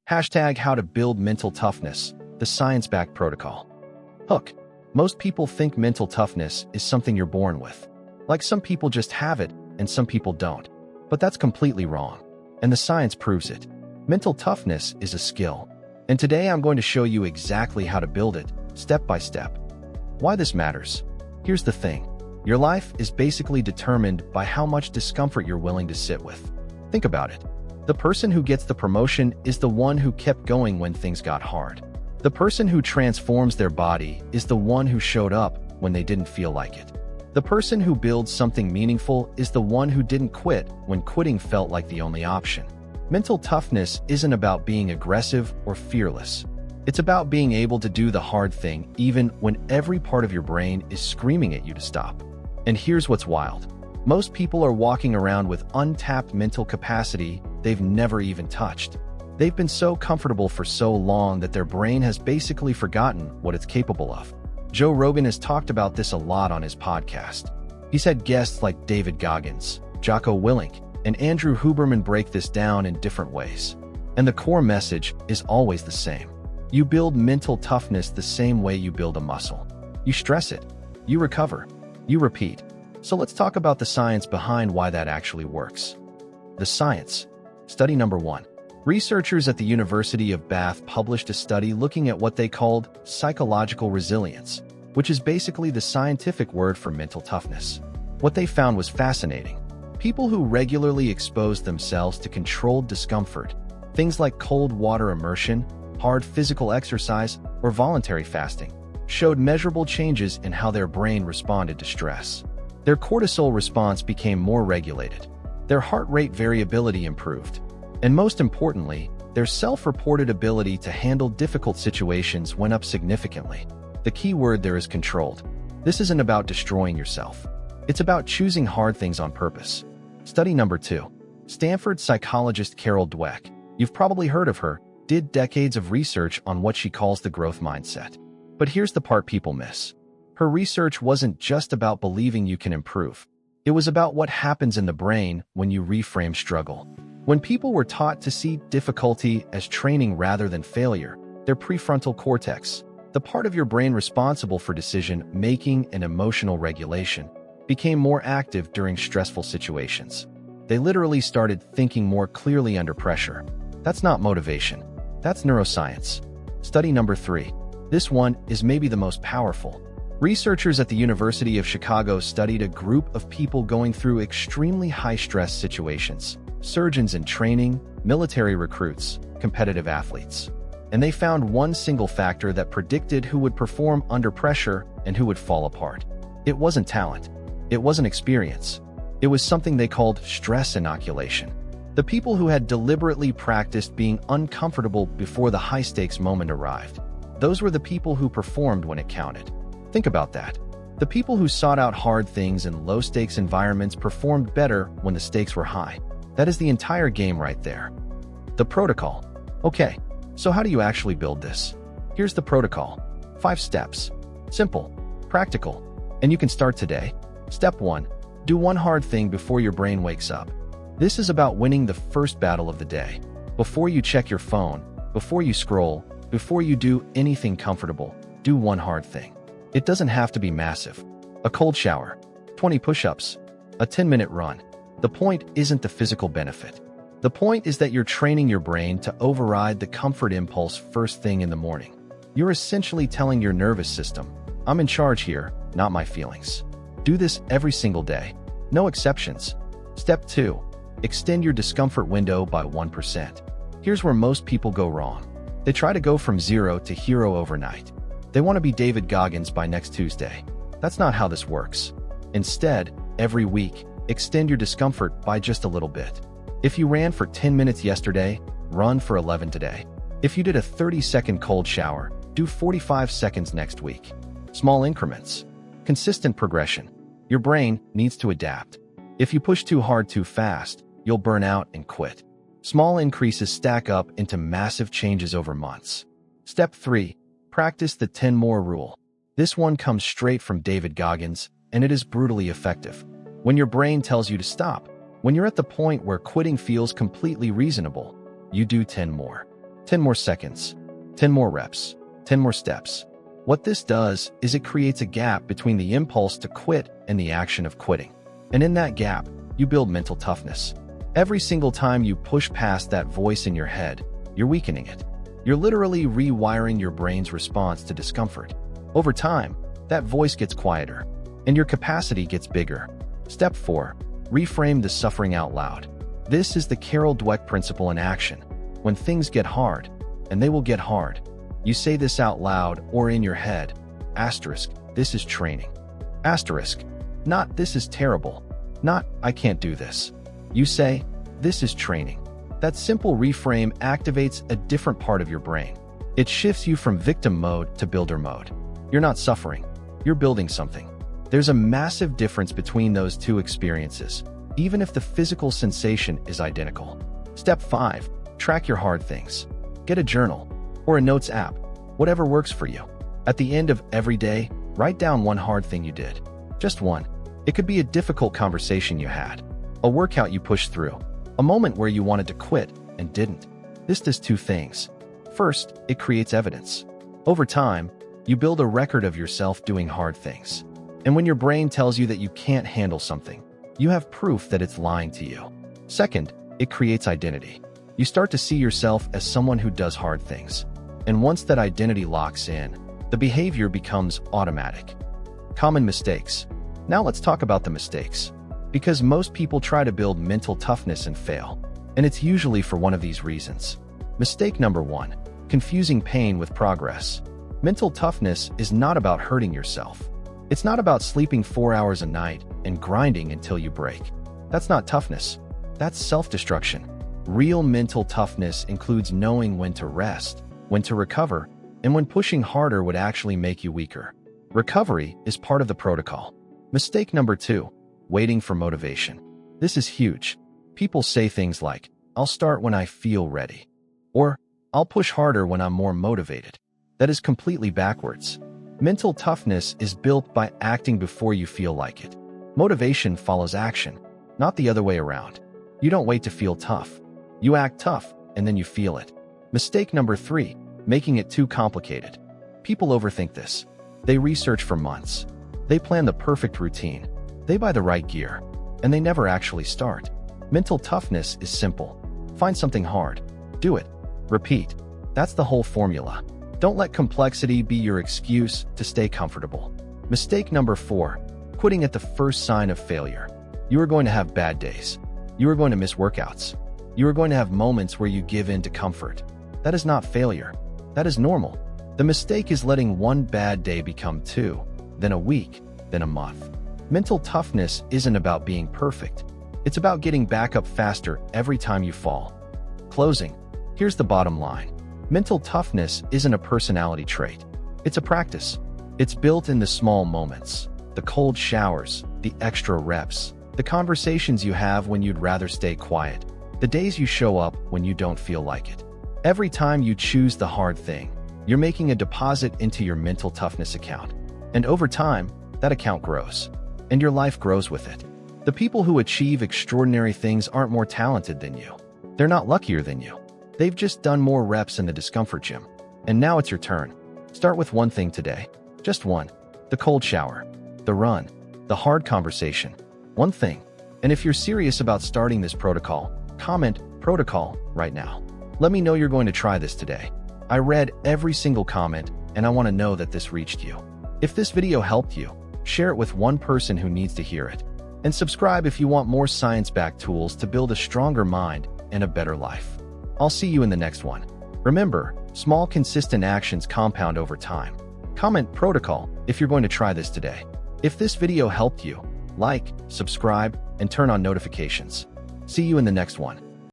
Hashtag how to build mental toughness, the science-backed protocol. Hook. Most people think mental toughness is something you're born with. Like some people just have it and some people don't. But that's completely wrong. And the science proves it. Mental toughness is a skill. And today I'm going to show you exactly how to build it, step by step. Why this matters? Here's the thing. Your life is basically determined by how much discomfort you're willing to sit with. Think about it. The person who gets the promotion is the one who kept going when things got hard. The person who transforms their body is the one who showed up when they didn't feel like it. The person who builds something meaningful is the one who didn't quit when quitting felt like the only option. Mental toughness isn't about being aggressive or fearless. It's about being able to do the hard thing even when every part of your brain is screaming at you to stop. And here's what's wild. Most people are walking around with untapped mental capacity they've never even touched. They've been so comfortable for so long that their brain has basically forgotten what it's capable of. Joe Rogan has talked about this a lot on his podcast. He's had guests like David Goggins, Jocko Willink, and Andrew Huberman break this down in different ways. And the core message is always the same. You build mental toughness the same way you build a muscle. You stress it, you recover, you repeat. So let's talk about the science behind why that actually works. The science. Study number 1. Researchers at the University of Bath published a study looking at what they called psychological resilience, which is basically the scientific word for mental toughness. What they found was fascinating. People who regularly exposed themselves to controlled discomfort, things like cold water immersion, hard physical exercise, or voluntary fasting, showed measurable changes in how their brain responded to stress. Their cortisol response became more regulated. Their heart rate variability improved. And most importantly, their self-reported ability to handle difficult situations went up significantly. The key word there is controlled. This isn't about destroying yourself. It's about choosing hard things on purpose. Study number 2. Stanford psychologist Carol Dweck, you've probably heard of her, did decades of research on what she calls the growth mindset. But here's the part people miss. Her research wasn't just about believing you can improve. It was about what happens in the brain when you reframe struggle. When people were taught to see difficulty as training rather than failure, their prefrontal cortex, the part of your brain responsible for decision-making and emotional regulation, became more active during stressful situations. They literally started thinking more clearly under pressure. That's not motivation. That's neuroscience. Study number 3. This one is maybe the most powerful. Researchers at the University of Chicago studied a group of people going through extremely high-stress situations. Surgeons in training, military recruits, competitive athletes. And they found one single factor that predicted who would perform under pressure and who would fall apart. It wasn't talent. It wasn't experience. It was something they called stress inoculation. The people who had deliberately practiced being uncomfortable before the high-stakes moment arrived. Those were the people who performed when it counted. Think about that. The people who sought out hard things in low-stakes environments performed better when the stakes were high. That is the entire game right there. The protocol. Okay, so how do you actually build this? Here's the protocol. 5 steps. Simple, practical, and you can start today. Step 1. Do one hard thing before your brain wakes up. This is about winning the first battle of the day. Before you check your phone, before you scroll, before you do anything comfortable, do one hard thing. It doesn't have to be massive. A cold shower, 20 push-ups, a 10-minute run. The point isn't the physical benefit. The point is that you're training your brain to override the comfort impulse first thing in the morning. You're essentially telling your nervous system, I'm in charge here, not my feelings. Do this every single day. No exceptions. Step 2. Extend your discomfort window by 1%. Here's where most people go wrong. They try to go from 0 to hero overnight. They want to be David Goggins by next Tuesday. That's not how this works. Instead, every week, extend your discomfort by just a little bit. If you ran for 10 minutes yesterday, run for 11 today. If you did a 30-second cold shower, do 45 seconds next week. Small increments. Consistent progression. Your brain needs to adapt. If you push too hard too fast, you'll burn out and quit. Small increases stack up into massive changes over months. Step 3. Practice the 10 more rule. This one comes straight from David Goggins, and it is brutally effective. When your brain tells you to stop, when you're at the point where quitting feels completely reasonable, you do 10 more. 10 more seconds, 10 more reps, 10 more steps. What this does is it creates a gap between the impulse to quit and the action of quitting. And in that gap, you build mental toughness. Every single time you push past that voice in your head, you're weakening it. You're literally rewiring your brain's response to discomfort. Over time, that voice gets quieter, and your capacity gets bigger. Step 4. Reframe the suffering out loud. This is the Carol Dweck principle in action. When things get hard, and they will get hard, you say this out loud or in your head. Asterisk, this is training. Asterisk, not this is terrible. Not, I can't do this. You say, this is training. That simple reframe activates a different part of your brain. It shifts you from victim mode to builder mode. You're not suffering. You're building something. There's a massive difference between those two experiences, even if the physical sensation is identical. Step 5. Track your hard things. Get a journal or a notes app, whatever works for you. At the end of every day, write down one hard thing you did. Just one. It could be a difficult conversation you had, a workout you pushed through, a moment where you wanted to quit and didn't. This does two things. First, it creates evidence. Over time, you build a record of yourself doing hard things. And when your brain tells you that you can't handle something, you have proof that it's lying to you. Second, it creates identity. You start to see yourself as someone who does hard things. And once that identity locks in, the behavior becomes automatic. Common mistakes. Now let's talk about the mistakes. Because most people try to build mental toughness and fail. And it's usually for one of these reasons. Mistake number 1. Confusing pain with progress. Mental toughness is not about hurting yourself. It's not about sleeping 4 hours a night and grinding until you break. That's not toughness. That's self-destruction. Real mental toughness includes knowing when to rest, when to recover, and when pushing harder would actually make you weaker. Recovery is part of the protocol. Mistake number 2. Waiting for motivation. This is huge. People say things like, I'll start when I feel ready, or I'll push harder when I'm more motivated. That is completely backwards. Mental toughness is built by acting before you feel like it. Motivation follows action, not the other way around. You don't wait to feel tough. You act tough, and then you feel it. Mistake number 3. Making it too complicated. People overthink this. They research for months. They plan the perfect routine. They buy the right gear, and they never actually start. Mental toughness is simple. Find something hard. Do it. Repeat. That's the whole formula. Don't let complexity be your excuse to stay comfortable. Mistake number 4. Quitting at the first sign of failure. You are going to have bad days. You are going to miss workouts. You are going to have moments where you give in to comfort. That is not failure. That is normal. The mistake is letting one bad day become 2, then a week, then a month. Mental toughness isn't about being perfect. It's about getting back up faster every time you fall. Closing. Here's the bottom line. Mental toughness isn't a personality trait. It's a practice. It's built in the small moments, the cold showers, the extra reps, the conversations you have when you'd rather stay quiet, the days you show up when you don't feel like it. Every time you choose the hard thing, you're making a deposit into your mental toughness account. And over time, that account grows. And your life grows with it. The people who achieve extraordinary things aren't more talented than you. They're not luckier than you. They've just done more reps in the discomfort gym. And now it's your turn. Start with one thing today. Just one. The cold shower. The run. The hard conversation. One thing. And if you're serious about starting this protocol, comment protocol right now. Let me know you're going to try this today. I read every single comment, and I want to know that this reached you. If this video helped you, share it with one person who needs to hear it. And subscribe if you want more science-backed tools to build a stronger mind and a better life. I'll see you in the next one. Remember, small consistent actions compound over time. Comment protocol if you're going to try this today. If this video helped you, like, subscribe, and turn on notifications. See you in the next one.